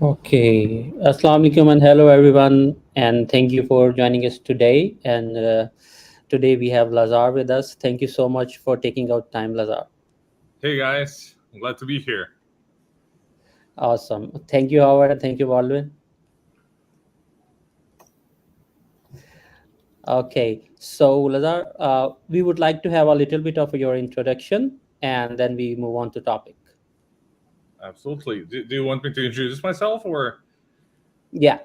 Okay, Assalamu alaikum and hello everyone, and thank you for joining us today. And today we have Lazar with us. Thank you so much for taking out time, Lazar. Hey guys, I'm glad to be here. Awesome. Thank you, Howard, and thank you, Baldwin. Okay, so Lazar, we would like to have a little bit of your introduction, and then we move on to topic. Absolutely. Do you want me to introduce myself or? Yeah.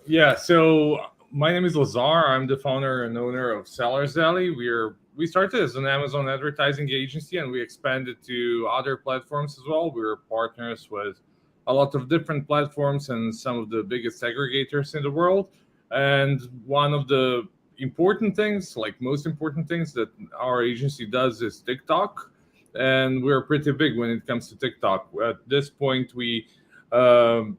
Yeah, so my name is Lazar. I'm the founder and owner of Sellers Alley. We started as an Amazon advertising agency and we expanded to other platforms as well. We're partners with a lot of different platforms and some of the biggest aggregators in the world. And one of the important things, like most important things that our agency does is TikTok. And we're pretty big when it comes to TikTok. At this point, um,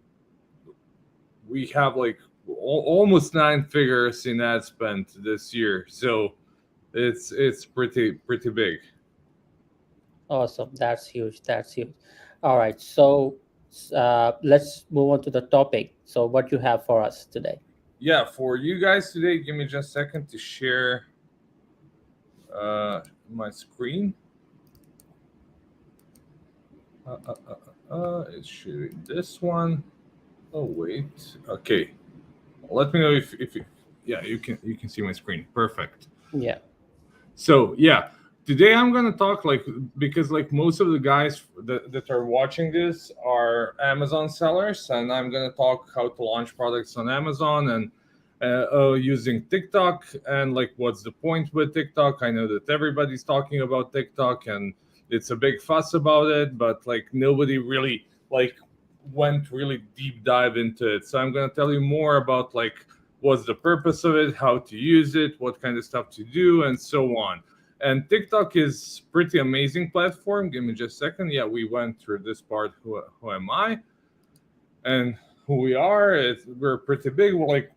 we have like almost nine figures in ad spend this year, so it's pretty big. Awesome. That's huge. That's huge. All right. So let's move on to the topic. So, what you have for us today? Yeah, for you guys today, give me just a second to share my screen. It's showing this one. Oh wait, okay. Let me know if yeah, you can see my screen. Perfect. Yeah. So yeah, today I'm gonna talk like because like most of the guys that are watching this are Amazon sellers, and I'm gonna talk how to launch products on Amazon and using TikTok and like what's the point with TikTok. I know that everybody's talking about TikTok and it's a big fuss about it, but like nobody really like went really deep dive into it. So I'm gonna tell you more about like what's the purpose of it, how to use it, what kind of stuff to do, and so on. And TikTok is pretty amazing platform. Give me just a second. Yeah, we went through this part. Who am I and who we are? We're pretty big. Like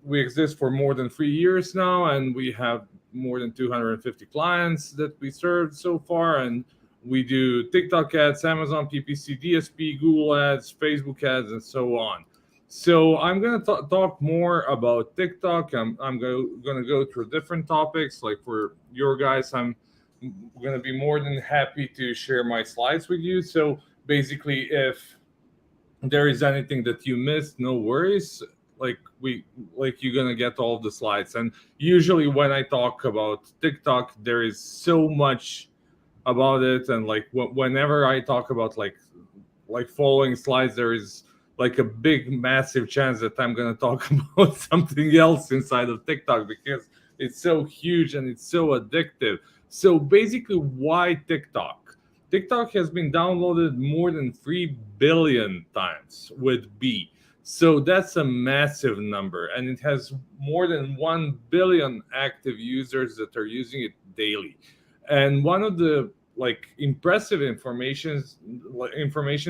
we exist for more than 3 years now, and we have more than 250 clients that we served so far. And we do TikTok ads, Amazon PPC, DSP, Google ads, Facebook ads, and so on. So I'm going to talk more about TikTok. I'm going to go through different topics. Like for your guys, I'm going to be more than happy to share my slides with you. So basically, if there is anything that you missed, no worries. Like you're gonna get all the slides. And usually when I talk about TikTok, there is so much about it, and like whenever I talk about like following slides, there is like a big massive chance that I'm gonna talk about something else inside of TikTok because it's so huge and it's so addictive. So basically, why TikTok? TikTok has been downloaded more than 3 billion times with B. So that's a massive number. And it has more than 1 billion active users that are using it daily. And one of the like impressive information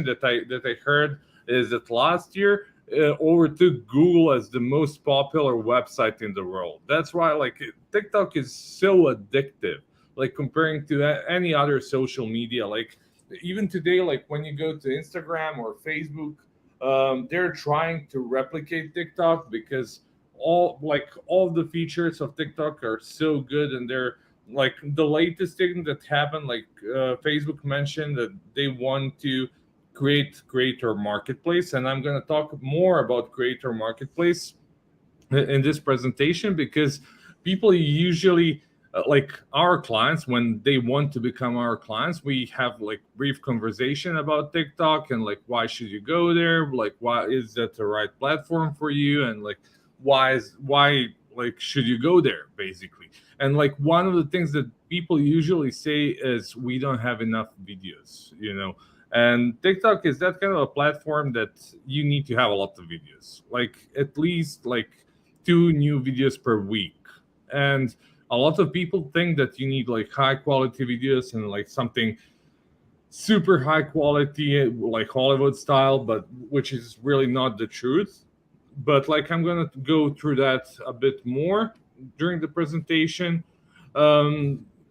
that I heard is that last year overtook Google as the most popular website in the world. That's why like TikTok is so addictive, like comparing to any other social media. Like even today, like when you go to Instagram or Facebook, they're trying to replicate TikTok because all the features of TikTok are so good, and they're like the latest thing that happened. Like Facebook mentioned that they want to create Creator Marketplace, and I'm going to talk more about Creator Marketplace in this presentation because people usually like our clients, when they want to become our clients, we have like brief conversation about TikTok and like why should you go there, like why is that the right platform for you, and like why like should you go there basically. And like one of the things that people usually say is we don't have enough videos. And TikTok is that kind of a platform that you need to have a lot of videos, like at least like 2 new videos per week. And a lot of people think that you need like high quality videos and like something super high quality, like Hollywood style, but which is really not the truth. But like I'm gonna go through that a bit more during the presentation.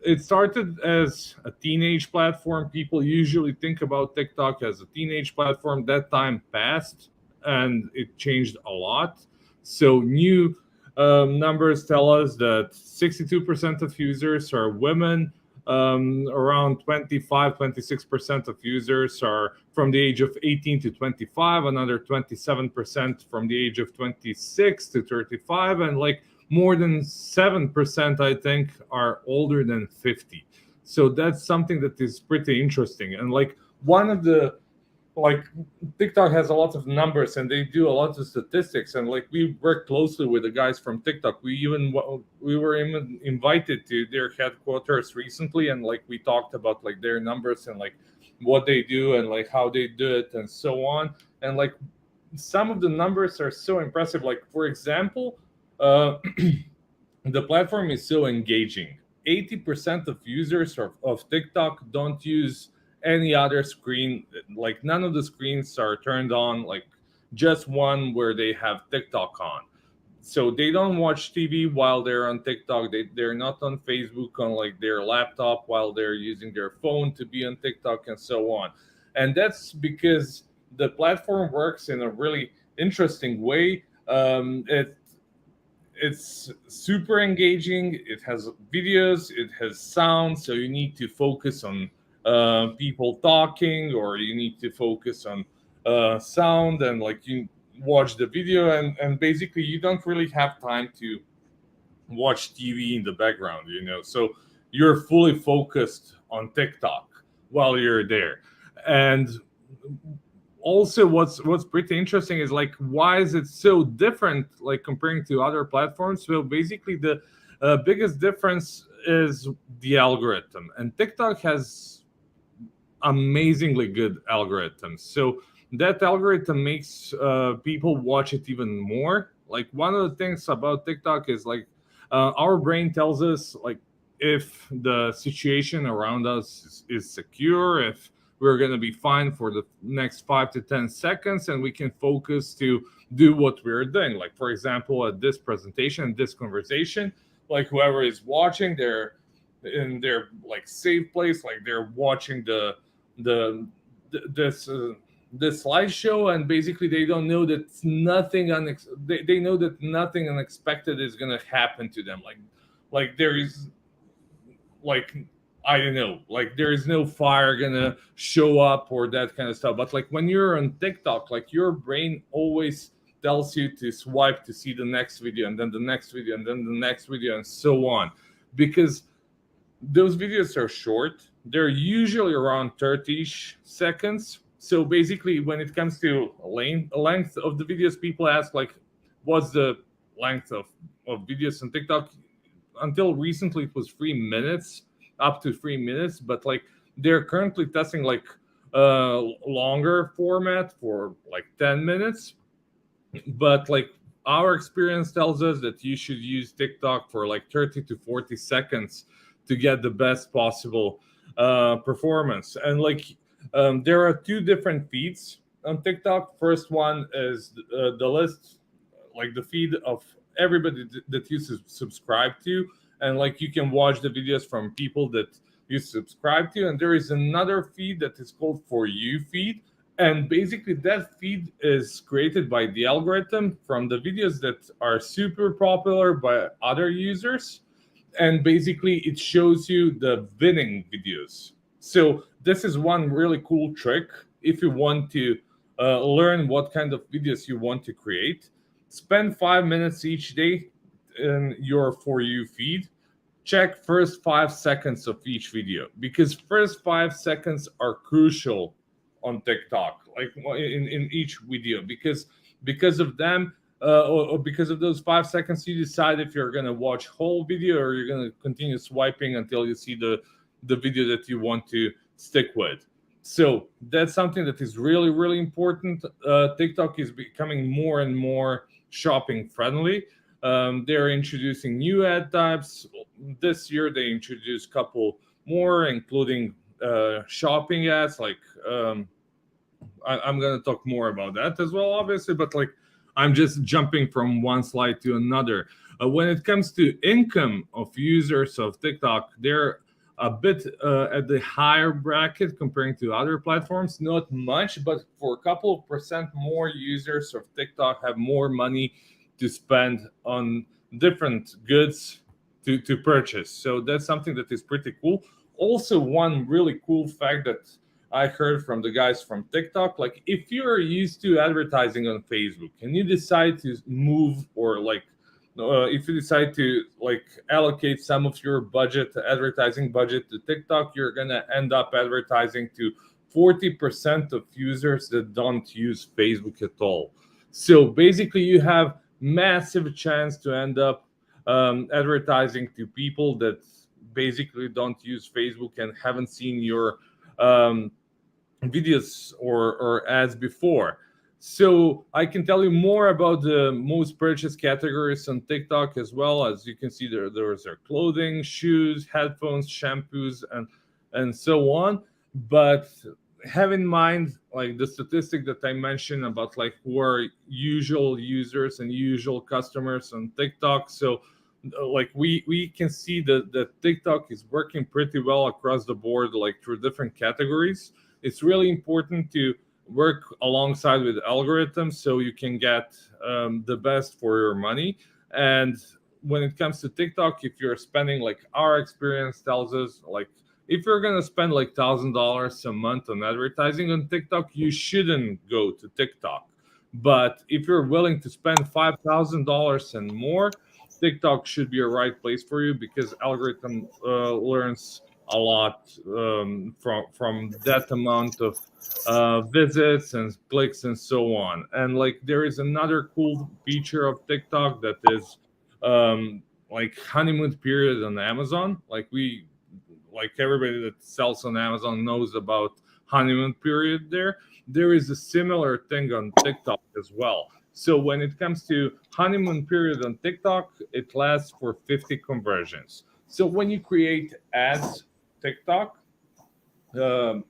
It started as a teenage platform. People usually think about TikTok as a teenage platform. That time passed and it changed a lot. So new numbers tell us that 62% of users are women. Around 25-26% of users are from the age of 18 to 25, another 27% from the age of 26 to 35, and like more than 7%, I think, are older than 50. So that's something that is pretty interesting. And like one of the like TikTok has a lot of numbers and they do a lot of statistics, and like we work closely with the guys from TikTok. We were even invited to their headquarters recently, and like we talked about like their numbers and like what they do and like how they do it and so on. And like some of the numbers are so impressive. Like for example, the platform is so engaging. 80% of users of TikTok don't use any other screen. Like none of the screens are turned on, like just one where they have TikTok on. So they don't watch TV while they're on TikTok. They're not on Facebook on like their laptop while they're using their phone to be on TikTok and so on. And that's because the platform works in a really interesting way. It's super engaging. It has videos, it has sound, so you need to focus on people talking, or you need to focus on sound, and like you watch the video, and basically you don't really have time to watch TV in the background, you know. So you're fully focused on TikTok while you're there. And also what's pretty interesting is like why is it so different like comparing to other platforms. So basically the biggest difference is the algorithm, and TikTok has amazingly good algorithms. So that algorithm makes people watch it even more. Like one of the things about TikTok is like our brain tells us like if the situation around us is secure, if we're going to be fine for the next 5 to 10 seconds, and we can focus to do what we're doing. Like for example, at this presentation, this conversation, like whoever is watching, they're in their like safe place, like they're watching the this this slideshow, and basically they don't know that they know that nothing unexpected is gonna happen to them. Like there is like I don't know, like there is no fire gonna show up or that kind of stuff. But like when you're on TikTok, like your brain always tells you to swipe to see the next video, and then the next video, and then the next video, and so on, because those videos are short. They're usually around 30 seconds. So basically, when it comes to length of the videos, people ask like, "What's the length of videos on TikTok?" Until recently, it was 3 minutes, up to 3 minutes. But like they're currently testing like longer format for like 10 minutes. But like our experience tells us that you should use TikTok for like 30 to 40 seconds to get the best possible performance. And like there are two different feeds on TikTok. First one is the list, like the feed of everybody that you subscribe to, and like you can watch the videos from people that you subscribe to. And there is another feed that is called For You feed, and basically that feed is created by the algorithm from the videos that are super popular by other users, and basically it shows you the winning videos. So this is one really cool trick if you want to learn what kind of videos you want to create. Spend 5 minutes each day in your For You feed. Check first 5 seconds of each video, because first 5 seconds are crucial on TikTok, like in each video, because of them, or because of those 5 seconds, you decide if you're gonna watch whole video or you're gonna continue swiping until you see the video that you want to stick with. So that's something that is really really important. TikTok is becoming more and more shopping friendly. They're introducing new ad types. This year they introduced a couple more, including shopping ads. I'm going to talk more about that as well, obviously, but like I'm just jumping from one slide to another. When it comes to income of users of TikTok, they're a bit at the higher bracket comparing to other platforms. Not much, but for a couple of percent more users of TikTok have more money to spend on different goods to purchase. So that's something that is pretty cool. Also, one really cool fact that I heard from the guys from TikTok, like if you're used to advertising on Facebook and you decide to move or like if you decide to like allocate some of your budget, advertising budget to TikTok, you're gonna end up advertising to 40% of users that don't use Facebook at all. So basically, you have massive chance to end up advertising to people that basically don't use Facebook and haven't seen your um, videos or ads before. So I can tell you more about the most purchased categories on TikTok as well. As you can see, there's their clothing, shoes, headphones, shampoos, and so on. But have in mind like the statistic that I mentioned about like who are usual users and usual customers on TikTok. So like we can see that TikTok is working pretty well across the board, like through different categories. It's really important to work alongside with algorithms so you can get the best for your money. And when it comes to TikTok, if you're spending like our experience tells us like if you're gonna spend like $1,000 a month on advertising on TikTok, you shouldn't go to TikTok. But if you're willing to spend $5,000 and more, TikTok should be a right place for you because algorithm learns a lot from that amount of visits and clicks and so on. And like there is another cool feature of TikTok that is like honeymoon period on Amazon. Like everybody that sells on Amazon knows about honeymoon period there. There is a similar thing on TikTok as well. So when it comes to honeymoon period on TikTok, it lasts for 50 conversions. So when you create ads, TikTok, um,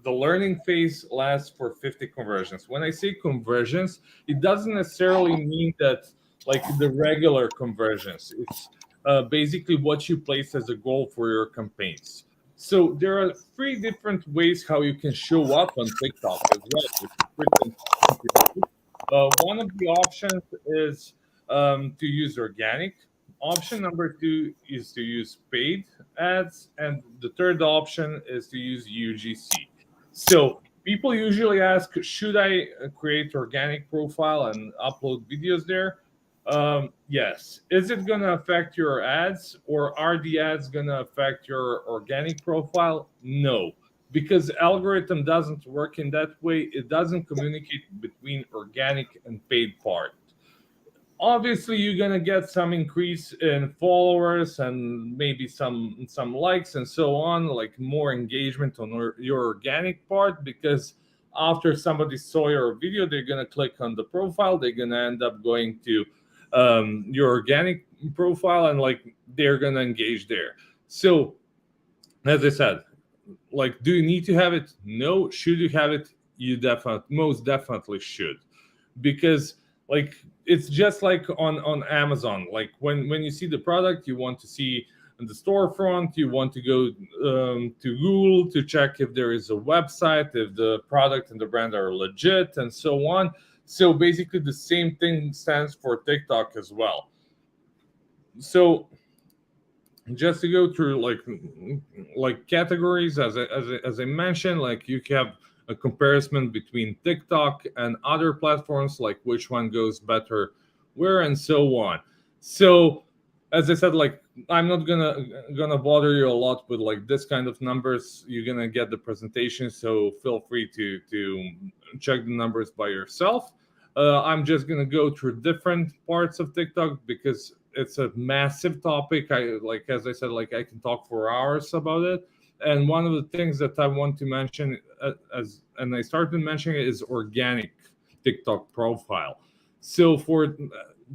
the learning phase lasts for 50 conversions. When I say conversions, it doesn't necessarily mean that like the regular conversions. It's basically what you place as a goal for your campaigns. So there are three different ways how you can show up on TikTok as well, which is pretty interesting. One of the options is to use organic. Option number two is to use paid ads, and the third option is to use UGC. So people usually ask, should I create organic profile and upload videos there? Yes. Is it going to affect your ads or are the ads going to affect your organic profile? No, because algorithm doesn't work in that way. It doesn't communicate between organic and paid part. Obviously you're gonna get some increase in followers and maybe some likes and so on, like more engagement on your organic part, because after somebody saw your video they're gonna click on the profile, they're gonna end up going to your organic profile and like they're gonna engage there. So as I said, like do you need to have it? No. Should you have it? You definitely, most definitely should, because like it's just like on Amazon. Like when you see the product, you want to see in the storefront, you want to go to Google to check if there is a website, if the product and the brand are legit and so on. So basically the same thing stands for TikTok as well. So just to go through like categories, as I mentioned, like you have a comparison between TikTok and other platforms, like which one goes better where and so on. So as I said, like I'm not gonna bother you a lot with like this kind of numbers. You're gonna get the presentation, so feel free to check the numbers by yourself. I'm just gonna go through different parts of TikTok because it's a massive topic. I like as I said, like I can talk for hours about it. And one of the things that I want to mention, as I started mentioning it, is organic TikTok profile. So for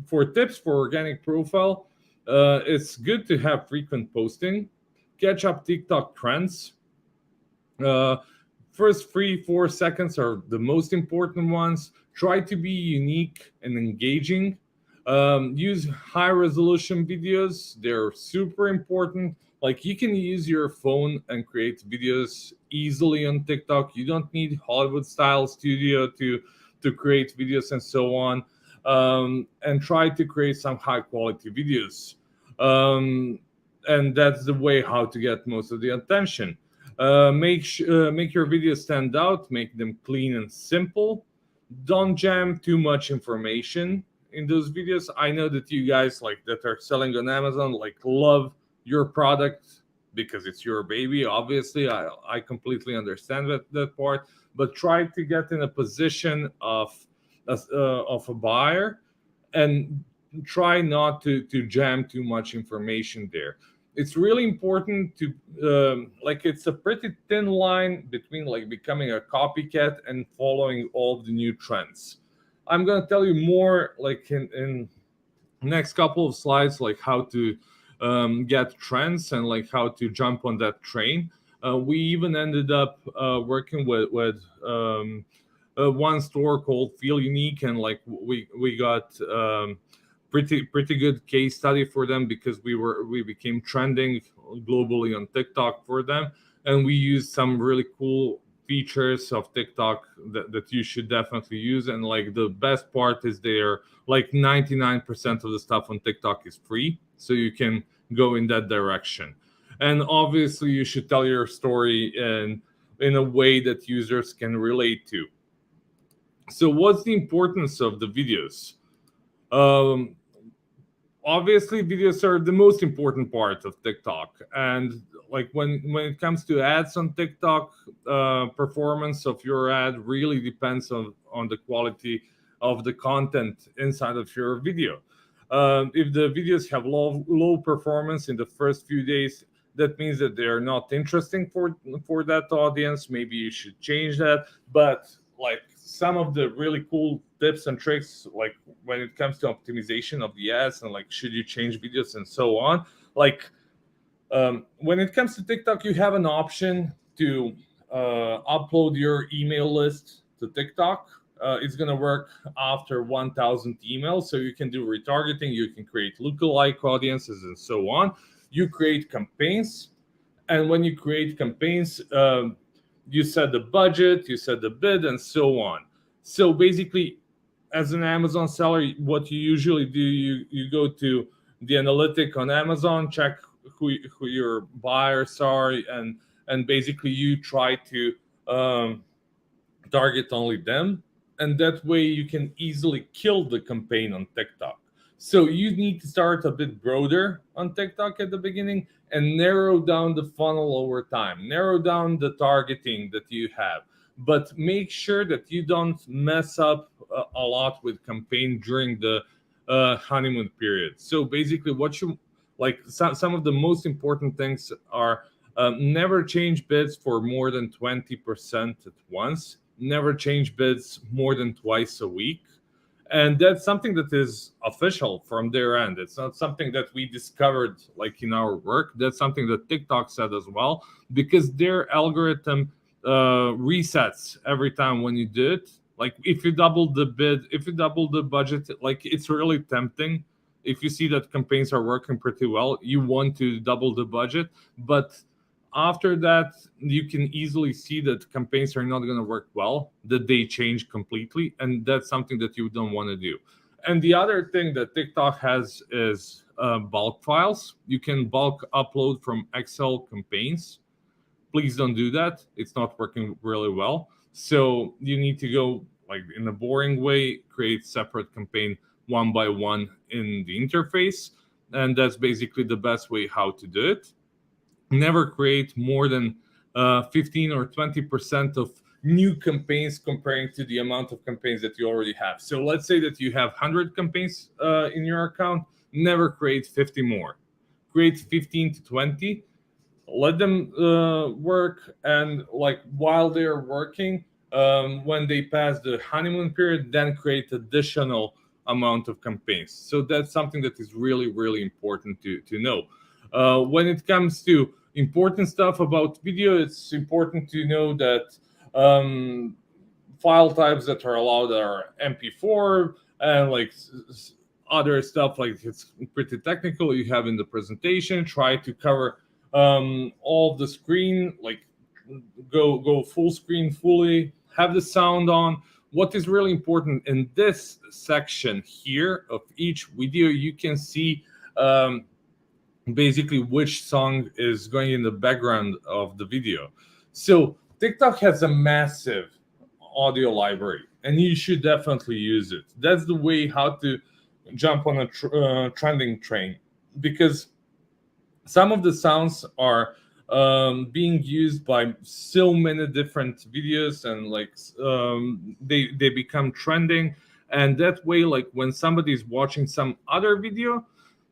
For tips for organic profile, it's good to have frequent posting, catch up TikTok trends. uh, First 3 4 seconds are the most important ones. Try to be unique and engaging. Use high resolution videos, they're super important. Like, you can use your phone and create videos easily on TikTok. You don't need Hollywood style studio to create videos and so on. And try to create some high quality videos. um, and that's the way how to get most of the attention. Make your videos stand out, make them clean and simple. Don't jam too much information in those videos. I know that you guys like that are selling on Amazon like love your product because it's your baby. Obviously, I completely understand that part. But try to get in a position of a buyer, and try not to jam too much information there. It's really important to like, it's a pretty thin line between like becoming a copycat and following all the new trends. I'm going to tell you more like in next couple of slides, like how to get trends and like how to jump on that train. We even ended up working with one store called Feel Unique, and like we got pretty good case study for them because we became trending globally on TikTok for them, and we used some really cool features of TikTok that you should definitely use. And like, the best part is they're like 99% of the stuff on TikTok is free, so you can go in that direction. And obviously, you should tell your story in a way that users can relate to. So, what's the importance of the videos? Um, Obviously, videos are the most important part of TikTok, and like when it comes to ads on TikTok, performance of your ad really depends on the quality of the content inside of your video. If the videos have low performance in the first few days, that means that they are not interesting for that audience. Maybe you should change that. But like, some of the really cool tips and tricks, like when it comes to optimization of the ads and like should you change videos and so on, like when it comes to TikTok, you have an option to upload your email list to TikTok. It's going to work after 1,000 emails. So you can do retargeting, you can create lookalike audiences, and so on. You create campaigns. And when you create campaigns, you set the budget, you set the bid, and so on. So basically, as an Amazon seller, what you usually do, you go to the analytic on Amazon, check who your buyers are, and basically you try to um, target only them, and that way you can easily kill the campaign on TikTok. So you need to start a bit broader on TikTok at the beginning and narrow down the funnel over time, narrow down the targeting that you have, but make sure that you don't mess up a lot with campaign during the honeymoon period. So basically, what you like, some of the most important things are never change bids for more than 20% at once, never change bids more than twice a week. And that's something that is official from their end. It's not something that we discovered like in our work. That's something that TikTok said as well, because their algorithm resets every time when you do it. Like, if you double the bid, if you double the budget, like, it's really tempting. If you see that campaigns are working pretty well, you want to double the budget. But after that, you can easily see that campaigns are not going to work well, that they change completely, and that's something that you don't want to do. And the other thing that TikTok has is bulk files. You can bulk upload from Excel campaigns. Please don't do that. It's not working really well. So you need to go like in a boring way, create separate campaign one by one in the interface. And that's basically the best way how to do it. Never create more than 15 or 20% of new campaigns comparing to the amount of campaigns that you already have. So let's say that you have 100 campaigns in your account. Never create 50 more. Create 15 to 20. Let them work, and like while they're working, when they pass the honeymoon period, then create additional amount of campaigns. So that's something that is really, really important to know. When it comes to important stuff about video, it's important to know that file types that are allowed are MP4 and like other stuff. Like it's pretty technical. You have in the presentation. Try to cover all the screen, like go full screen fully. Have the sound on. What is really important in this section here of each video, you can see basically which song is going in the background of the video. So TikTok has a massive audio library, and you should definitely use it. That's the way how to jump on a trending train, because some of the sounds are being used by so many different videos, and like they become trending. And that way, like when somebody's watching some other video,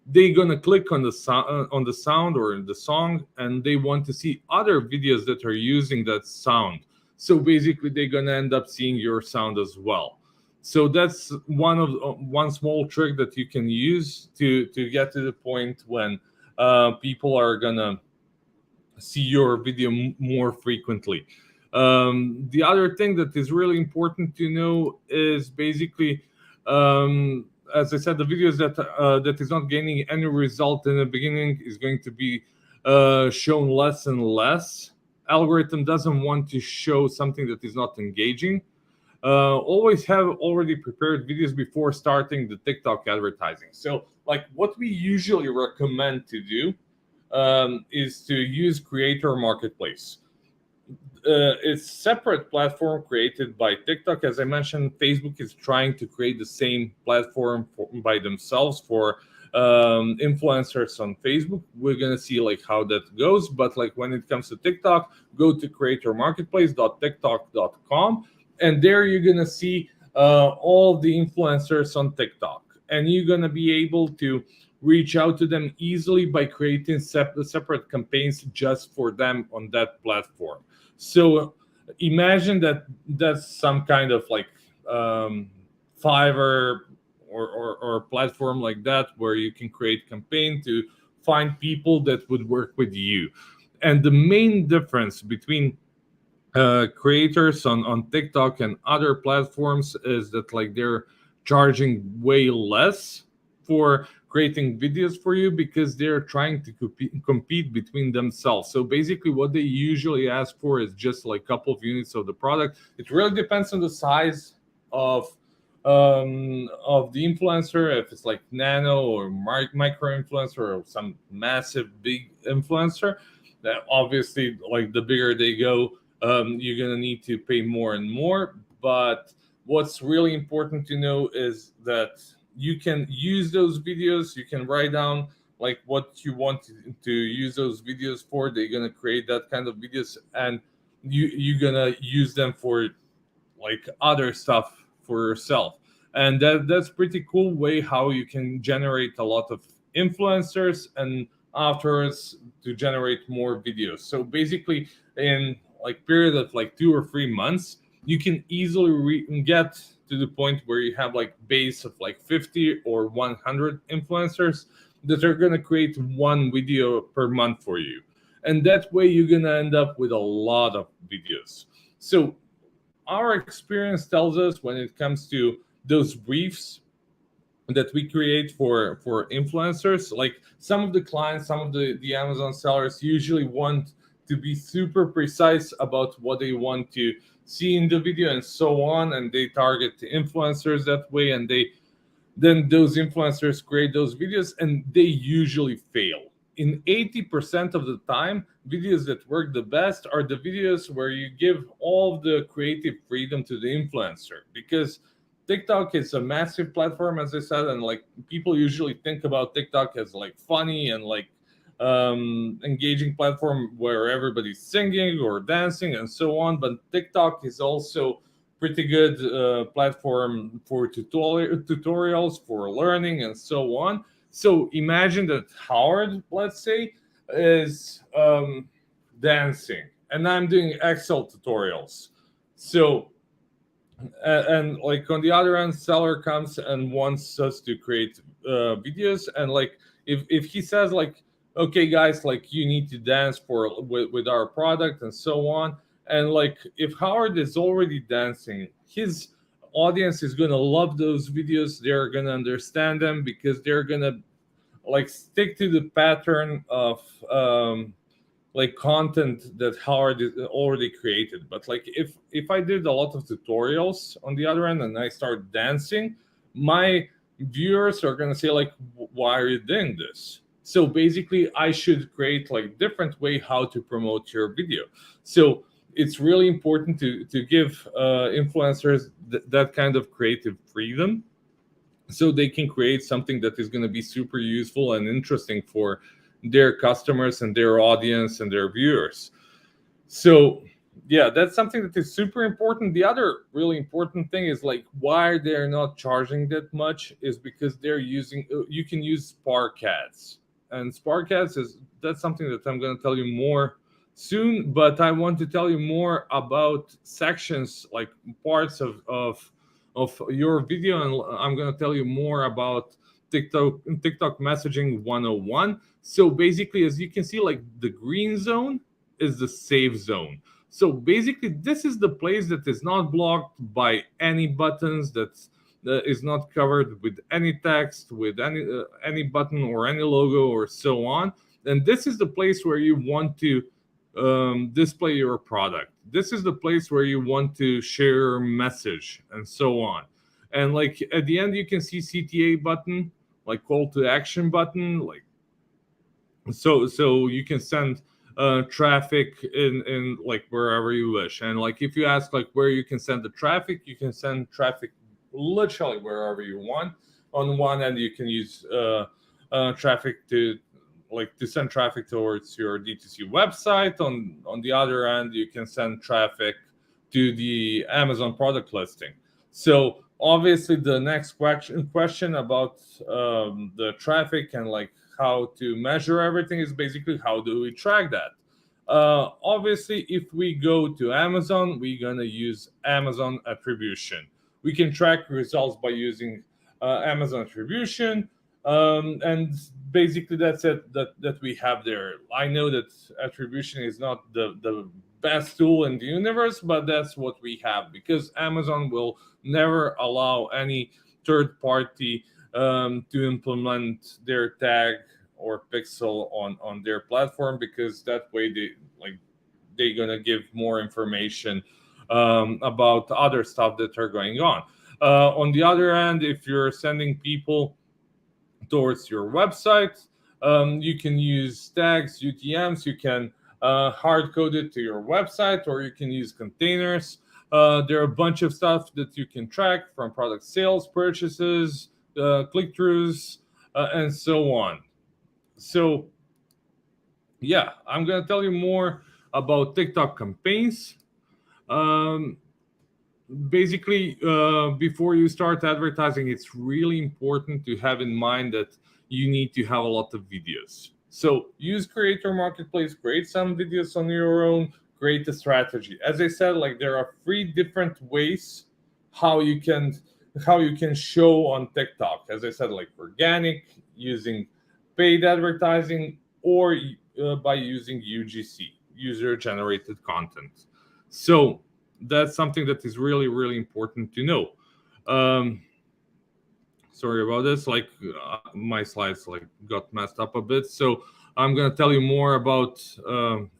they're gonna click on the sound or the song, and they want to see other videos that are using that sound. So basically, they're gonna end up seeing your sound as well. So that's one small trick that you can use to get to the point when people are gonna see your video more frequently. The other thing that is really important to know is basically, as I said, the videos that is not gaining any result in the beginning is going to be shown less and less. Algorithm doesn't want to show something that is not engaging. Always have already prepared videos before starting the TikTok advertising. So, like what we usually recommend to do is to use Creator Marketplace. It's separate platform created by TikTok. As I mentioned, Facebook is trying to create the same platform by themselves for influencers on Facebook. We're gonna see like how that goes. But like when it comes to TikTok, go to creatormarketplace.tiktok.com, and there you're gonna see all the influencers on TikTok, and you're gonna be able to reach out to them easily by creating separate campaigns just for them on that platform. So imagine that that's some kind of like Fiverr or a platform like that, where you can create campaign to find people that would work with you. And the main difference between creators on TikTok and other platforms is that like they're charging way less for creating videos for you, because they're trying to compete between themselves. So basically what they usually ask for is just like a couple of units of the product. It really depends on the size of the influencer, if it's like nano or micro influencer or some massive big influencer. That obviously, like the bigger they go, you're gonna need to pay more and more. But what's really important to know is that you can use those videos. You can write down like what you want to use those videos for. They're gonna create that kind of videos, and you're gonna use them for like other stuff for yourself. And that's pretty cool way how you can generate a lot of influencers, and afterwards to generate more videos. So basically, in like period of like 2 or 3 months, you can easily get to the point where you have like base of like 50 or 100 influencers that are going to create one video per month for you. And that way you're going to end up with a lot of videos. So our experience tells us, when it comes to those briefs that we create for influencers, like some of the clients, some of the Amazon sellers usually want to be super precise about what they want to see in the video and so on, and they target the influencers that way, and then those influencers create those videos, and they usually fail. In 80% of the time, videos that work the best are the videos where you give all the creative freedom to the influencer, because TikTok is a massive platform, as I said, and like people usually think about TikTok as like funny and like engaging platform where everybody's singing or dancing and so on. But TikTok is also pretty good platform for tutorials, for learning and so on. So imagine that Howard, let's say, is dancing, and I'm doing Excel tutorials. So And like on the other end, seller comes and wants us to create videos, and like if he says like, okay guys, like you need to dance for with our product and so on, and like if Howard is already dancing, his audience is gonna love those videos, they're gonna understand them because they're gonna like stick to the pattern of like content that Howard is already created. But like if I did a lot of tutorials on the other end and I start dancing, my viewers are gonna say like, why are you doing this? So basically, I should create like different way how to promote your video. So it's really important to give influencers that kind of creative freedom, so they can create something that is going to be super useful and interesting for their customers and their audience and their viewers. So yeah, that's something that is super important. The other really important thing is like why they're not charging that much is because they're using, you can use Spark ads, and Spark ads is, that's something that I'm going to tell you more soon, but I want to tell you more about sections, like parts of your video, and I'm going to tell you more about TikTok messaging 101. So basically, as you can see, like the green zone is the safe zone. So basically, this is the place that is not blocked by any buttons, that is not covered with any text, with any button or any logo or so on. And this is the place where you want to display your product. This is the place where you want to share your message and so on. And like at the end, you can see CTA button, like call to action button, like so you can send traffic in like wherever you wish. And like if you ask like where you can send the traffic, you can send traffic literally wherever you want. On one end, you can use traffic to like to send traffic towards your D2C website. On the other end, you can send traffic to the Amazon product listing. So obviously, the next question about the traffic and like how to measure everything is basically how do we track that? Obviously, if we go to Amazon, we're gonna use Amazon attribution. We can track results by using Amazon attribution, and basically that's it that we have there. I know that attribution is not the best tool in the universe, but that's what we have because Amazon will never allow any third party to implement their tag or pixel on their platform, because that way they're gonna give more information about other stuff that are going on. On the other hand, if you're sending people towards your website, you can use tags, UTMs. You can hard code it to your website, or you can use containers. There are a bunch of stuff that you can track, from product sales, purchases, click-throughs, and so on. So yeah, I'm gonna tell you more about TikTok campaigns. Um, Basically, before you start advertising, it's really important to have in mind that you need to have a lot of videos. So use Creator Marketplace, create some videos on your own, create a strategy. As I said, like there are 3 different ways how you can show on TikTok. As I said, like organic, using paid advertising, or by using UGC, user generated content. So that's something that is really really important to know. um Sorry about this, like my slides like got messed up a bit, so I'm going to tell you more about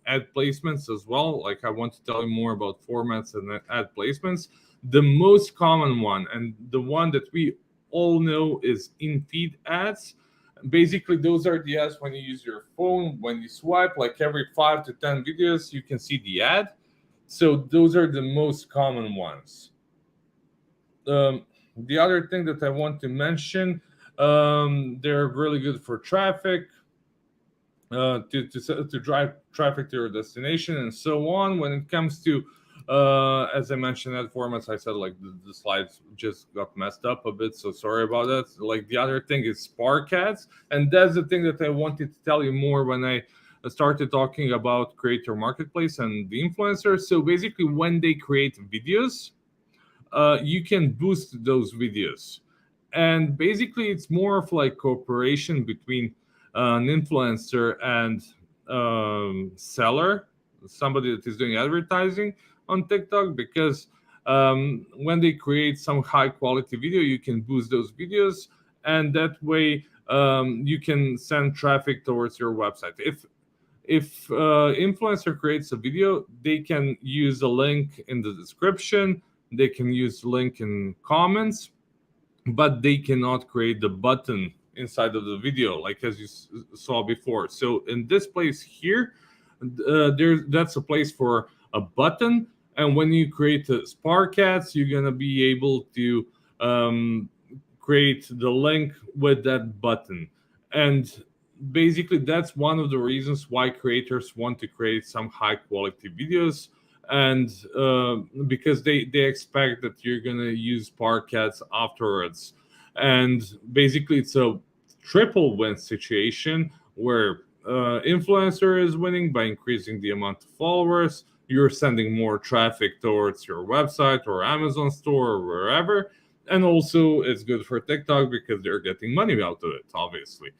ad placements as well. Like I want to tell you more about formats and ad placements. The most common one, and the one that we all know, is in feed ads. Basically, those are the ads when you use your phone, when you swipe, like every 5 to 10 videos you can see the ad. So those are the most common ones. The other thing that I want to mention, they're really good for traffic, to drive traffic to your destination and so on. When it comes to, as I mentioned, ad formats, I said like the slides just got messed up a bit, so sorry about that. Like the other thing is Spark ads, and that's the thing that I wanted to tell you more when I started talking about Creator Marketplace and the influencers. So basically, when they create videos, you can boost those videos. And basically, it's more of like cooperation between an influencer and seller, somebody that is doing advertising on TikTok, because when they create some high quality video, you can boost those videos, and that way you can send traffic towards your website. If influencer creates a video, they can use a link in the description, they can use link in comments, but they cannot create the button inside of the video like as you saw before. So in this place here, that's a place for a button, and when you create a Spark ads, you're gonna be able to create the link with that button. And basically that's one of the reasons why creators want to create some high quality videos, and because they expect that you're gonna use Spark ads afterwards. And basically it's a triple win situation where influencer is winning by increasing the amount of followers, you're sending more traffic towards your website or Amazon store or wherever, and also it's good for TikTok because they're getting money out of it, obviously.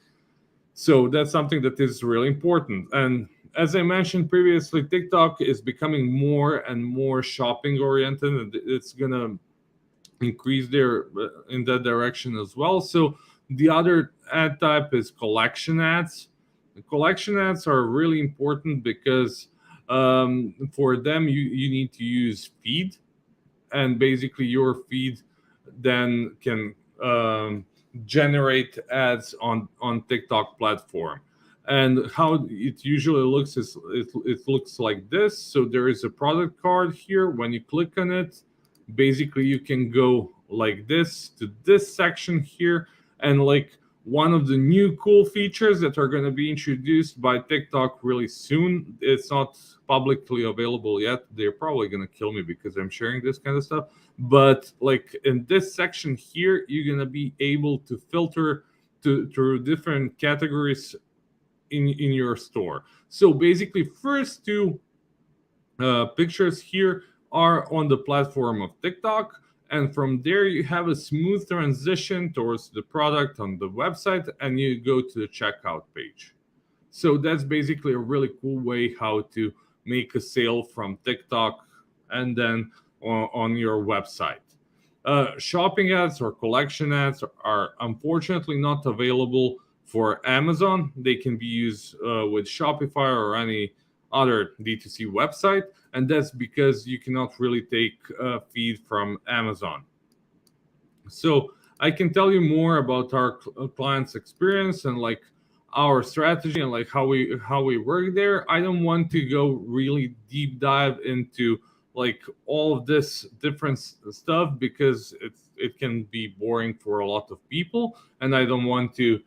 So that's something that is really important. And as I mentioned previously, TikTok is becoming more and more shopping oriented, and it's gonna increase their in that direction as well. So the other ad type is collection ads. The collection ads are really important because for them you need to use feed, and basically your feed then can generate ads on TikTok platform. And how it usually looks is it looks like this. So there is a product card here. When you click on it, basically you can go like this to this section here, and like one of the new cool features that are going to be introduced by TikTok really soon. It's not publicly available yet. They're probably going to kill me because I'm sharing this kind of stuff. But like in this section here, you're going to be able to filter through different categories in your store. So basically, first two pictures here are on the platform of TikTok, and from there you have a smooth transition towards the product on the website, and you go to the checkout page. So that's basically a really cool way how to make a sale from TikTok and then on your website. Shopping ads or collection ads are unfortunately not available for Amazon. They can be used with Shopify or any other D2C website, and that's because you cannot really take a feed from Amazon. So I can tell you more about our clients' experience and like our strategy and like how we work there. I don't want to go really deep dive into like all of this different stuff because it can be boring for a lot of people, and I don't want to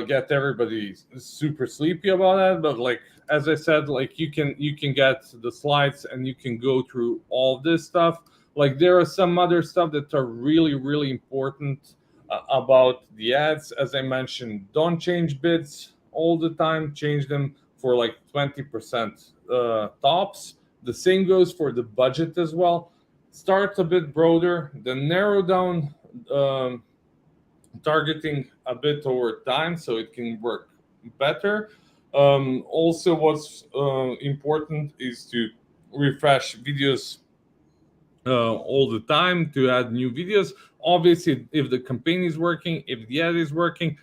get everybody super sleepy about that. But like as I said, like you can get the slides and you can go through all this stuff. Like there are some other stuff that are really important about the ads. As I mentioned, don't change bids all the time. Change them for like 20% tops. The same goes for the budget as well. Start a bit broader, then narrow down targeting a bit over time so it can work better. Also, what's important is to refresh videos all the time to add new videos. Obviously, if the campaign is working, if the ad is working,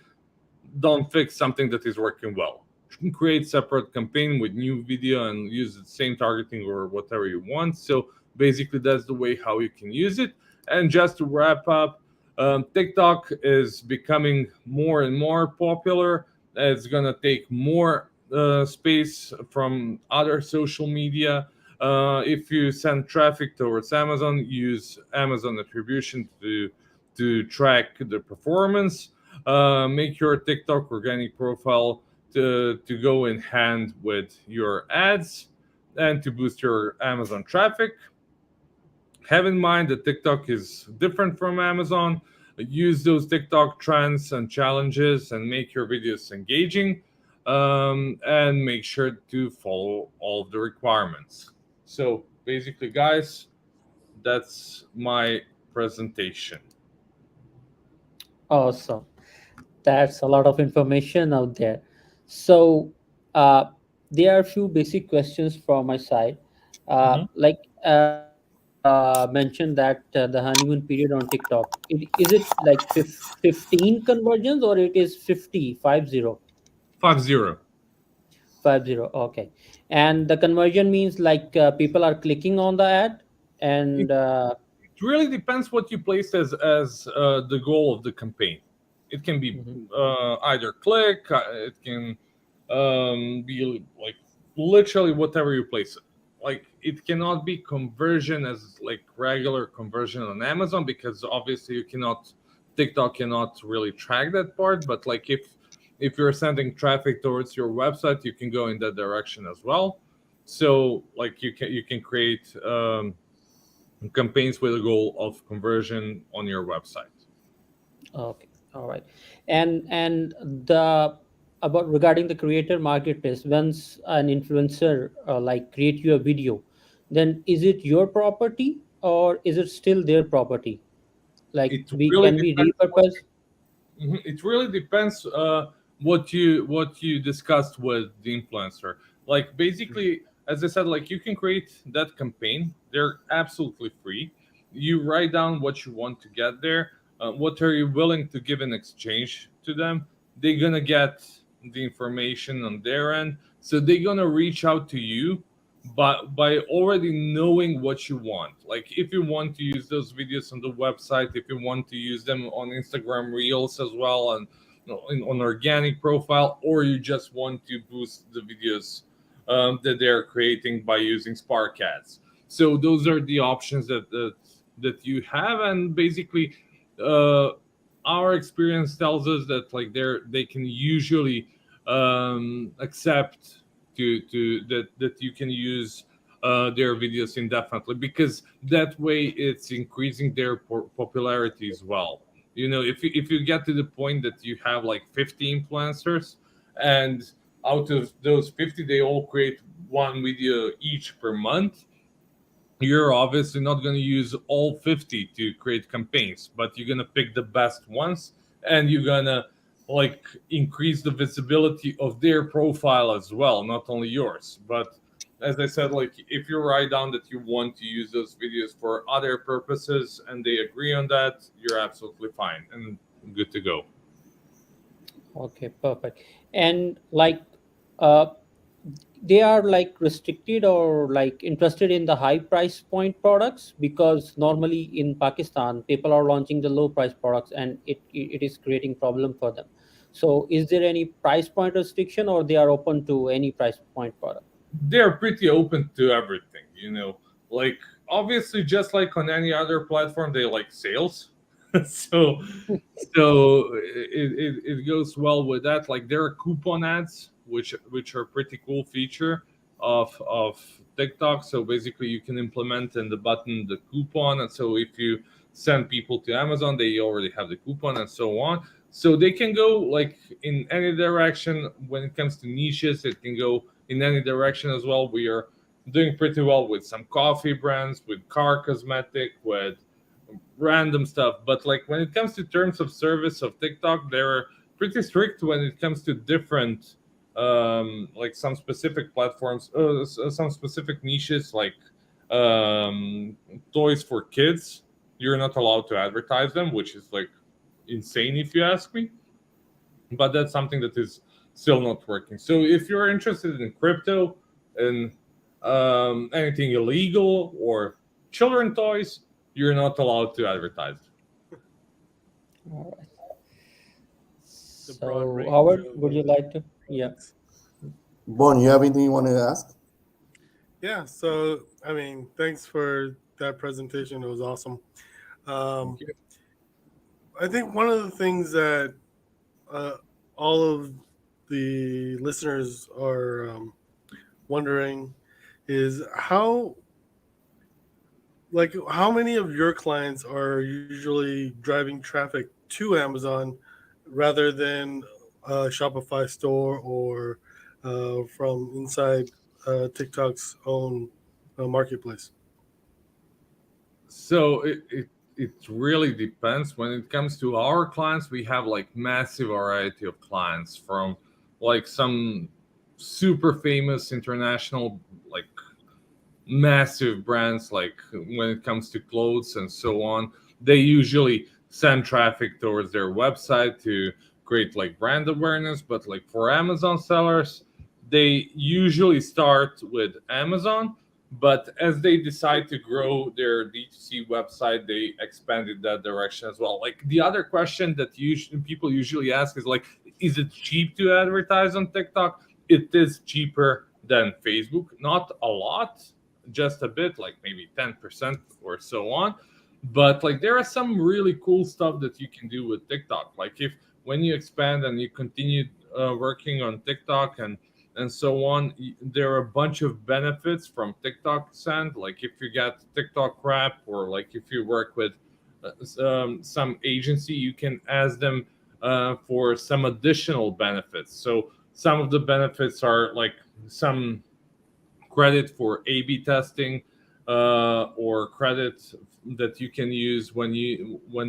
don't fix something that is working well. You can create separate campaign with new video and use the same targeting or whatever you want. So basically, that's the way how you can use it. And just to wrap up, TikTok is becoming more and more popular. It's gonna take more space from other social media. If you send traffic towards Amazon, use Amazon attribution to track the performance. Make your TikTok organic profile to go in hand with your ads and to boost your Amazon traffic. Have in mind that TikTok is different from Amazon. Use those TikTok trends and challenges and make your videos engaging, and make sure to follow all of the requirements. So basically, guys, that's my presentation. Awesome. That's a lot of information out there. So, uh, there are a few basic questions from my side. Mhm. As you mentioned that the honeymoon period on TikTok, is it like 15 conversions or it is 50? 50. 50. Okay. And the conversion means like people are clicking on the ad It, and it really depends what you place as the goal of the campaign. It can be mhm. either click, it can be like literally whatever you place it. Like it cannot be conversion as like regular conversion on Amazon because obviously you cannot TikTok cannot really track that part. But like if you're sending traffic towards your website, you can go in that direction as well. So like you can create campaigns with a goal of conversion on your website. Okay, all right. And the about regarding the creator marketplace, once an influencer like create you a video, then is it your property or is it still their property? Like It we really can we depends what repurpose? it really depends what you discussed with the influencer. Like basically, as I said, like you can create that campaign. They're absolutely free. You write down what you want to get there. What are you willing to give in exchange to them? They're gonna get the information on their end, so they're gonna reach out to you but by already knowing what you want. Like if you want to use those videos on the website, if you want to use them on Instagram Reels as well, and on organic profile, or you just want to boost the videos that they're creating by using Spark ads. So those are the options that you have, and basically, uh, our experience tells us that like they can usually accept to that you can use their videos indefinitely because that way it's increasing their popularity as well. You know, if you get to the point that you have like 50 influencers and out of those 50 they all create one video each per month, you're obviously not going to use all 50 to create campaigns, but you're going to pick the best ones and you're going to like increase the visibility of their profile as well, not only yours. But as I said, like if you write down that you want to use those videos for other purposes and they agree on that, you're absolutely fine and good to go. Okay, perfect. And like uh they are like restricted or like interested in the high price point products because normally in Pakistan people are launching the low price products and it is creating problem for them. So is there any price point restriction or they are open to any price point product? They're pretty open to everything, you know. Like obviously, just like on any other platform, they like sales. so it goes well with that. Like there are coupon ads, which are pretty cool feature of TikTok. So basically, you can implement in the button the coupon, and so if you send people to Amazon, they already have the coupon, and so on. So they can go like in any direction. When it comes to niches, it can go in any direction as well. We are doing pretty well with some coffee brands, with car cosmetic, with random stuff. But like when it comes to terms of service of TikTok, they're pretty strict when it comes to different like some specific platforms, some specific niches like um, toys for kids. You're not allowed to advertise them, which is like insane if you ask me. But that's something that is still not working. So if you're interested in crypto and anything illegal or children toys, you're not allowed to advertise. All right. The broad So range Howard, of would you like to? Yeah. products. Bon, you have anything you want to ask? Yeah, so I mean, thanks for that presentation. It was awesome. Thank Um, you. I think one of the things that uh, all of the listeners are wondering is how many of your clients are usually driving traffic to Amazon rather than a Shopify store or from inside TikTok's own marketplace? So it really depends. When it comes to our clients, we have like massive variety of clients, from like some super famous international, like massive brands, like when it comes to clothes and so on. They usually send traffic towards their website to create like brand awareness. But like for Amazon sellers, they usually start with Amazon, but as they decide to grow their D2C website, they expanded that direction as well. Like the other question that people usually ask is like, is it cheap to advertise on TikTok? It is cheaper than Facebook, not a lot, just a bit, like maybe 10% or so on. But like there are some really cool stuff that you can do with TikTok. Like if when you expand and you continue working on TikTok and so on, there are a bunch of benefits from TikTok send. Like if you get TikTok rep, or like if you work with some agency, you can ask them for some additional benefits. So some of the benefits are like some credit for A/B testing, or credit that you can use when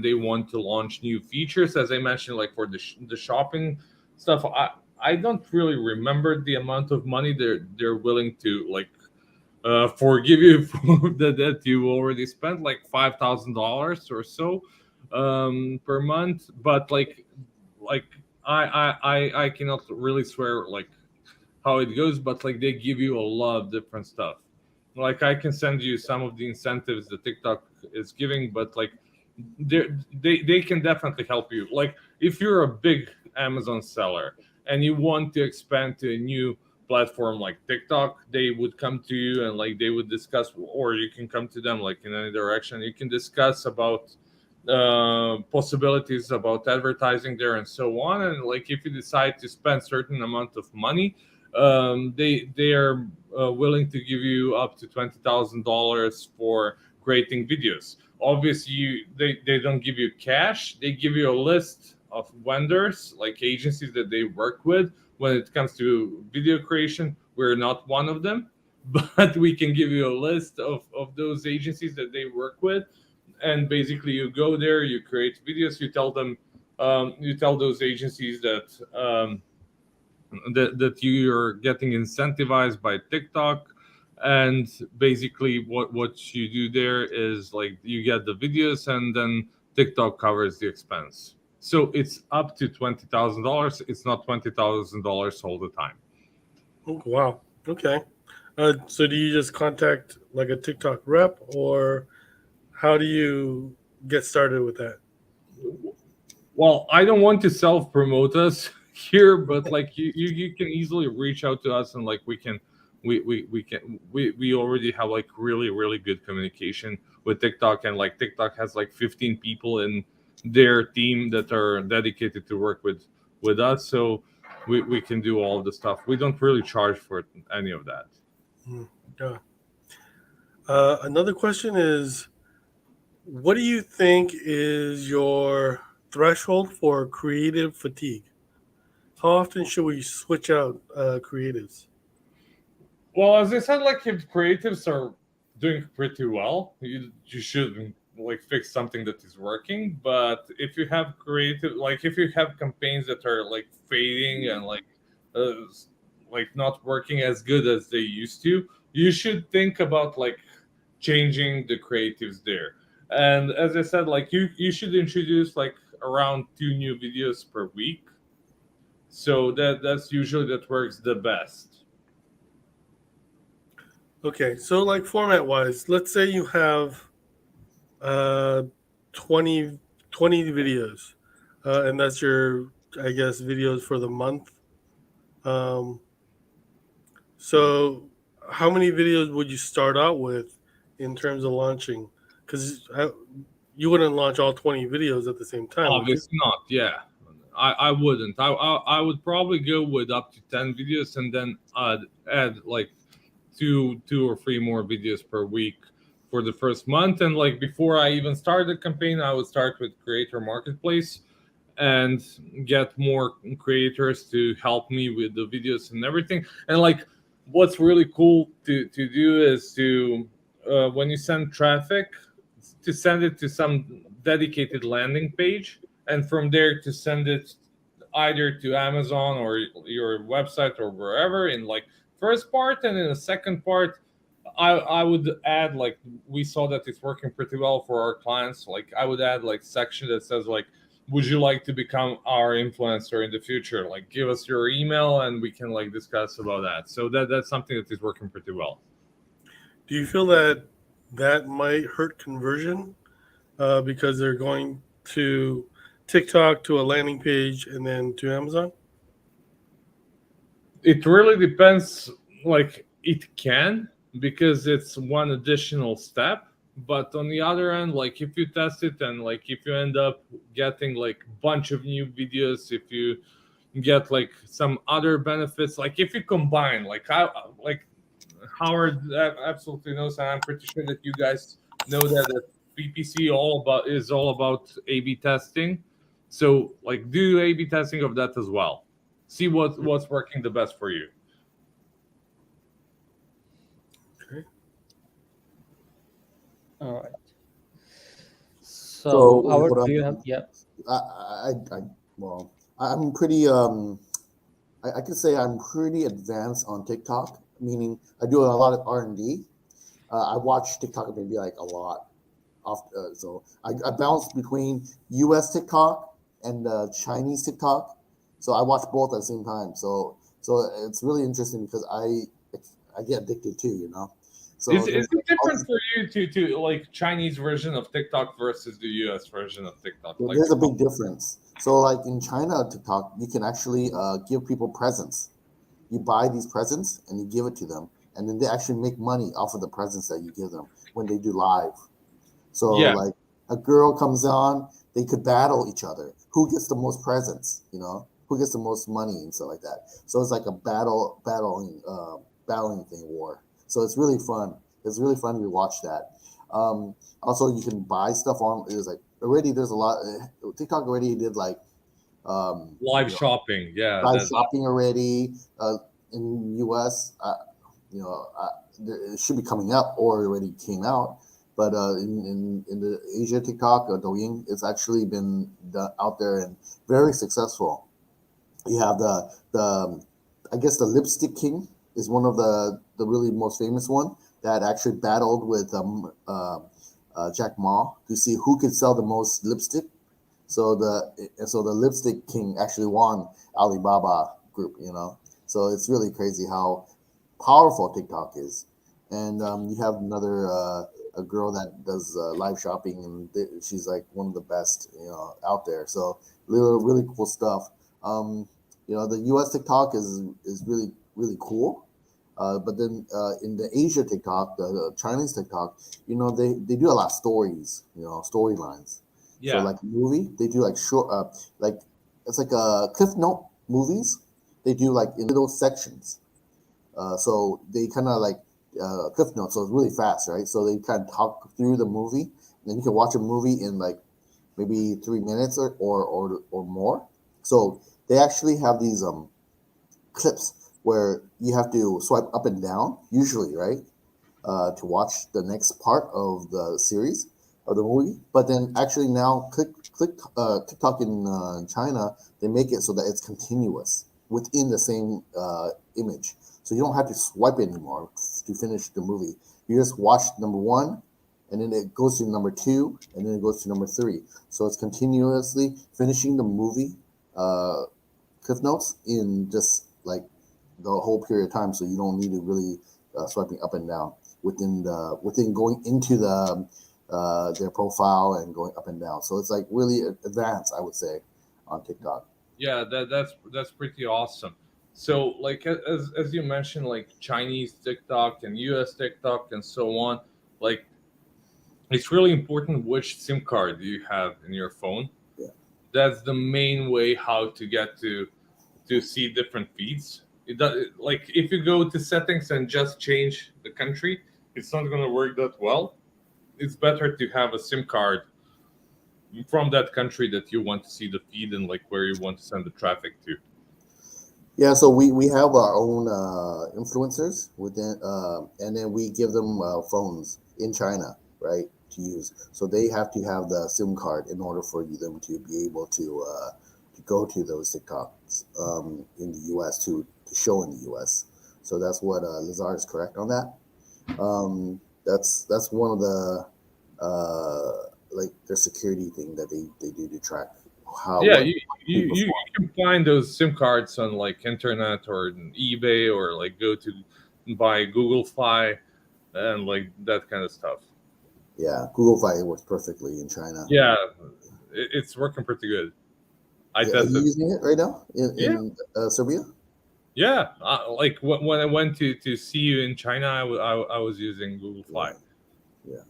they want to launch new features. As I mentioned, like for the shopping stuff, I don't really remember the amount of money they're willing to like forgive you for that you already spent, like $5,000 or so per month. But like I cannot really swear like how it goes, but like they give you a lot of different stuff. Like I can send you some of the incentives that TikTok is giving, but like they can definitely help you. Like if you're a big Amazon seller and you want to expand to a new platform like TikTok, they would come to you and like they would discuss, or you can come to them like in any direction. You can discuss about possibilities about advertising there and so on. And like if you decide to spend certain amount of money, they are willing to give you up to $20,000 for creating videos. Obviously, they don't give you cash. They give you a list of vendors, like agencies that they work with. When it comes to video creation, we're not one of them, but we can give you a list of those agencies that they work with. And basically, you go there, you create videos, you tell them, you tell those agencies that you're getting incentivized by TikTok. And basically what you do there is like you get the videos and then TikTok covers the expense. So it's up to $20,000. It's not $20,000 all the time. Oh, wow. Okay. So do you just contact like a TikTok rep, or how do you get started with that? Well, I don't want to self promote us here, but like you can easily reach out to us, and like we already have like really good communication with TikTok. And like TikTok has like 15 people in their team that are dedicated to work with us. So we can do all the stuff. We don't really charge for any of that. Yeah. Another question is, what do you think is your threshold for creative fatigue? How often should we switch out creatives? Well, as I said, like if creatives are doing pretty well, you should like fix something that is working. But if you have creative, like if you have campaigns that are like fading and uh, like not working as good as they used to, you should think about like changing the creatives there. And as I said, like you should introduce like around 2 new videos per week. So that's usually that works the best. Okay, so like format wise, let's say you have uh, 20, 20 videos, and that's your, I guess, videos for the month. Um, so how many videos would you start out with in terms of launching? Because you wouldn't launch all 20 videos at the same time, would you? Obviously not. Yeah, I wouldn't. I would probably go with up to 10 videos, and then add like two or three more videos per week for the first month. And like before I even start the campaign, I would start with Creator Marketplace and get more creators to help me with the videos and everything. And like what's really cool to do is to when you send traffic to send it to some dedicated landing page, and from there to send it either to Amazon or your website or wherever in like first part, and in the second part, I would add like we saw that it's working pretty well for our clients. Like I would add like section that says like, would you like to become our influencer in the future? Like give us your email and we can like discuss about that. So that's something that is working pretty well. Do you feel that that might hurt conversion because they're going to TikTok to a landing page and then to Amazon? It really depends. Like it can, because it's one additional step, but on the other end, like if you test it and like if you end up getting like bunch of new videos, if you get like some other benefits, like if you combine like Howard absolutely knows, and I'm pretty sure that you guys know that PPC all about A/B testing. So like do A/B testing of that as well. See what's working the best for you. Okay. All right. So So, Howard, what do you have? Yeah. I well, I'm pretty I could say I'm pretty advanced on TikTok. Meaning, I do a lot of R&D. I watch TikTok maybe like a lot. So I bounce between U.S. TikTok and Chinese TikTok. So I watch both at the same time. So it's really interesting because I get addicted too. You know. So Is there's it all different these- for you to like Chinese version of TikTok versus the US version of TikTok? Like there's a big difference. So like in China TikTok, you can actually give people presents. You buy these presents and you give it to them, and then they actually make money off of the presents that you give them when they do live. So yeah, like a girl comes on, they could battle each other. Who gets the most presents? You know, who gets the most money and stuff like that. So it's like a battling thing war. So it's really fun. It's really fun to watch that. Also, you can buy stuff on. It's like already there's a lot. TikTok already did like live you know, shopping. Yeah, live that shopping already in U.S. You know, it should be coming up or already came out. But in the Asia TikTok or Douyin, it's actually been out there and very successful. You have the I guess the Lipstick King is one of the really most famous one that actually battled with Jack Ma to see who could sell the most lipstick. So the Lipstick King actually won Alibaba Group. You know, so it's really crazy how powerful TikTok is. And you have another a girl that does live shopping, and she's like one of the best out there. So really cool stuff. The U.S. TikTok is really cool. But then in the Asia TikTok, the Chinese TikTok, they do a lot of stories, storylines. So yeah. like a movie, they do like short, like it's like a Cliff Note movies. They do like in little sections. So they kind of like Cliff Notes, so it's really fast, right? So they kind of talk through the movie, and then you can watch a movie in like maybe 3 minutes or more. So they actually have these clips where you have to swipe up and down, usually, right, to watch the next part of the series of the movie. But then actually now, TikTok in China, they make it so that it's continuous within the same image. So you don't have to swipe anymore to finish the movie. You just watch number one, and then it goes to number two, and then it goes to number three. So it's continuously finishing the movie Cliff Notes in just like the whole period of time. So you don't need to really swiping up and down within going into their profile and going up and down. So it's like really advanced, I would say, on TikTok. Yeah, that's pretty awesome. So like as you mentioned, like Chinese TikTok and US TikTok and so on, like it's really important which SIM card you have in your phone. Yeah. That's the main way how to get to see different feeds. It does, like if you go to settings and just change the country, it's not going to work that well. It's better to have a SIM card from that country that you want to see the feed and like where you want to send the traffic to. Yeah, so we have our own influencers within, and then we give them phones in China, right? to use. So they have to have the SIM card in order for them to be able to go to those TikToks in the U.S. to show in the U.S. So that's what Lazar is correct on that. That's one of the like their security thing that they do to track how Yeah, what you can find those SIM cards on like internet or eBay or like go to buy Google Fi and like that kind of stuff. Yeah, Google Fi works perfectly in China. Yeah, it's working pretty good. I Yeah, are you tested. using it right now Yeah, in Serbia? yeah. Like when I went to see you in China, I was using Google Fi. Yeah, yeah,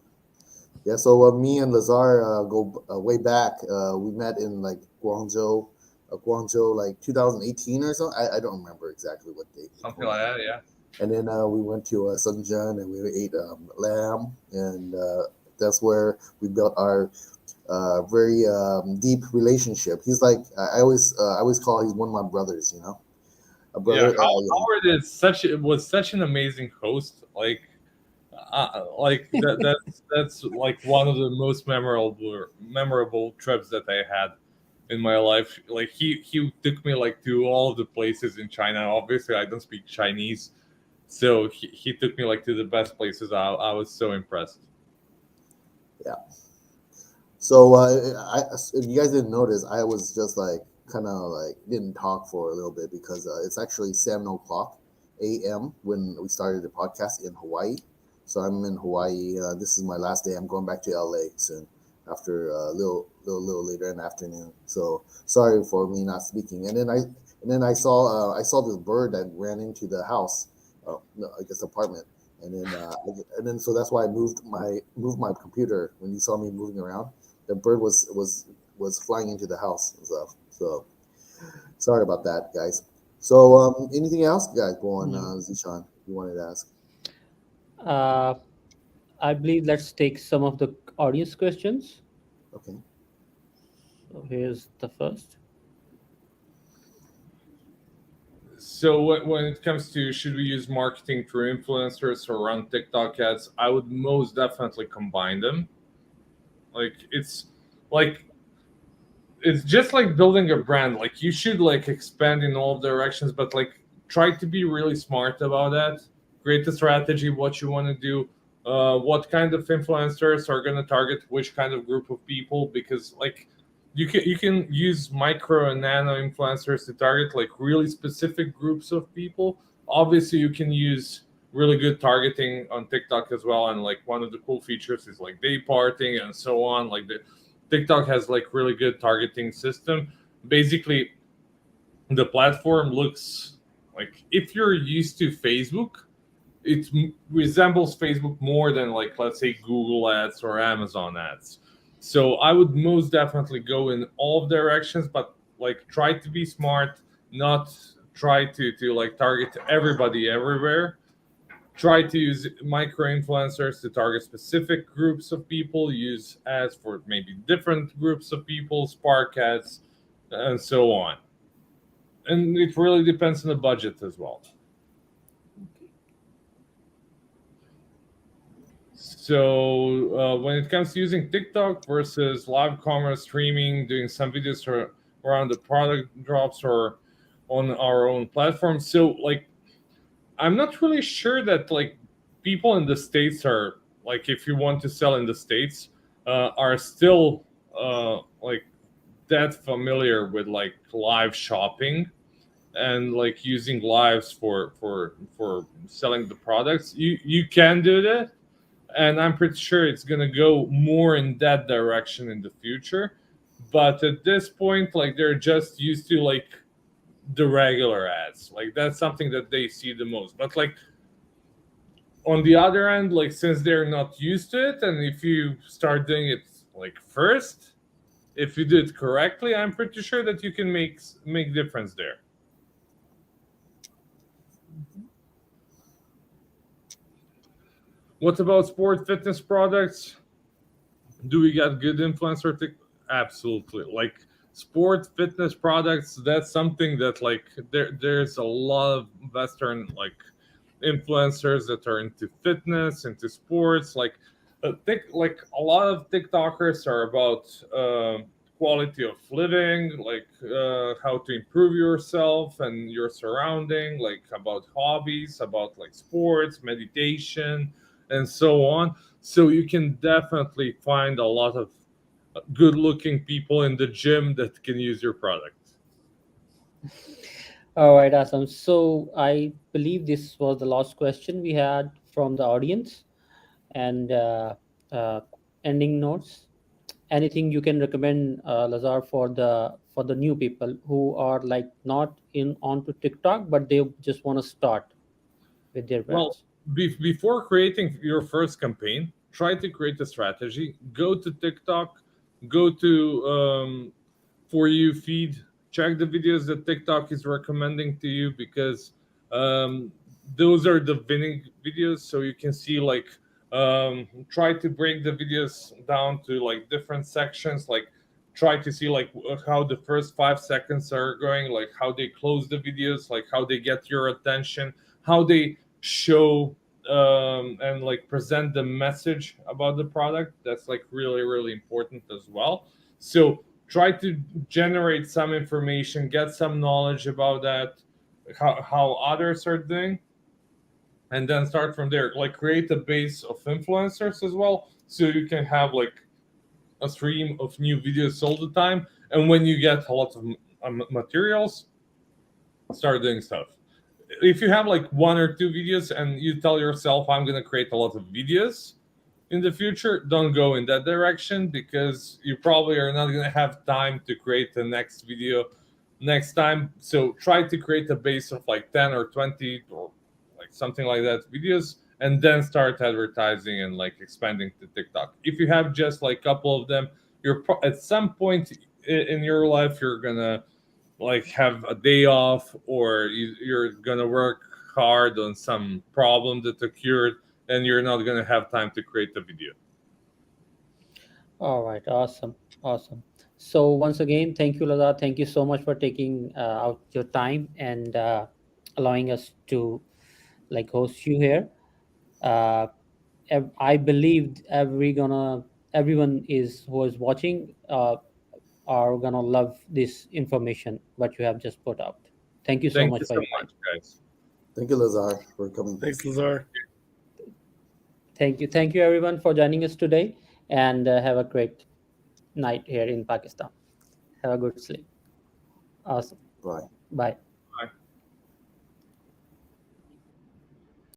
yeah. So me and Lazar go way back. We met in like Guangzhou, like 2018 or so. I don't remember exactly what date, like Something like that. 2018. Yeah. And then we went to Shenzhen and we ate lamb, and that's where we built our very deep relationship. He's like I always call he's one of my brothers, you know, a Yeah, brother. Yeah, Howard is such was such an amazing host. Like that's like one of the most memorable trips that I had in my life. Like he took me like to all the places in China. Obviously, I don't speak Chinese, so he took me like to the best places. I was so impressed. yeah. So if you guys didn't notice, I was just like kind of like didn't talk for a little bit because it's actually 7 o'clock a.m. when we started the podcast in Hawaii. So I'm in Hawaii. This is my last day. I'm going back to LA soon after a little later in the afternoon. So sorry for me not speaking. And then I saw this bird that ran into the house, no, I guess apartment. And then so that's why I moved my computer when you saw me moving around. The bird was flying into the house and stuff. So sorry about that, guys. So anything else, guys? Go on, Mm. Zishan. You wanted to ask? Uh, I believe let's take some of the audience questions. Okay. So here's the first. So when it comes to should we use marketing through influencers or run TikTok ads, I would most definitely combine them. Like like it's just like building a brand. Like you should like expand in all directions, but like try to be really smart about that. Create a strategy, what you want to do, what kind of influencers are going to target which kind of group of people, because like you can use micro and nano influencers to target like really specific groups of people. Obviously, you can use really good targeting on TikTok as well, and like one of the cool features is like day parting and so on. Like the TikTok has like really good targeting system. Basically, the platform looks like if you're used to Facebook, it resembles Facebook more than like let's say Google ads or Amazon ads. So I would most definitely go in all directions, but like try to be smart, not try to like target everybody everywhere. Try to use micro influencers to target specific groups of people, use ads for maybe different groups of people, spark ads, and so on. And it really depends on the budget as well. So when it comes to using TikTok versus live commerce streaming, doing some videos around the product drops or on our own platform. So like I'm not really sure that like people in the States are like if you want to sell in the States are still like that familiar with like live shopping and like using lives for selling the products. You can do that, and I'm pretty sure it's gonna go more in that direction in the future. But at this point, like they're just used to like the regular ads. Like that's something that they see the most. But like on the other end, like since they're not used to it, and if you start doing it like first, if you do it correctly, I'm pretty sure that you can make difference there. What about sport fitness products? Do we get good influencer? Absolutely. Like sport fitness products, that's something that like there's a lot of Western like influencers that are into fitness, into sports. Like like a lot of TikTokers are about quality of living, like how to improve yourself and your surrounding, like about hobbies, about like sports, meditation, and so on. So you can definitely find a lot of good-looking people in the gym that can use your product. All right, awesome. So I believe this was the last question we had from the audience, and uh, ending notes. Anything you can recommend, Lazar, for the new people who are like not in onto TikTok, but they just want to start with their Well, brands. before creating your first campaign, try to create a strategy. Go to TikTok, go to for you feed, check the videos that TikTok is recommending to you, because um, those are the winning videos. So you can see like try to break the videos down to like different sections, like try to see like how the first 5 seconds are going, like how they close the videos, like how they get your attention, how they show and like present the message about the product. That's like really really important as well. So try to generate some information, get some knowledge about that, how others are doing, and then start from there. Like create a base of influencers as well, so you can have like a stream of new videos all the time. And when you get a lot of materials, start doing stuff. If you have like one or two videos and you tell yourself, I'm going to create a lot of videos in the future, don't go in that direction, because you probably are not going to have time to create the next video next time. So try to create a base of like 10 or 20 or like something like that videos, and then start advertising and like expanding to TikTok. If you have just like a couple of them, you're at some point in your life you're gonna like have a day off, or you're gonna work hard on some problem that occurred, and you're not gonna have time to create a video. All right, awesome, awesome. So once again, thank you, Lazar. Thank you so much for taking out your time and allowing us to like host you here. Uh, I believe everyone is who is watching are gonna love this information what you have just put out. Thank you so Thank much you for so your time. much, guys. Thank you, Lazar, for coming. Thanks, Lazar. Thank you everyone for joining us today, and have a great night here in Pakistan. Have a good sleep. Awesome. Bye. Bye.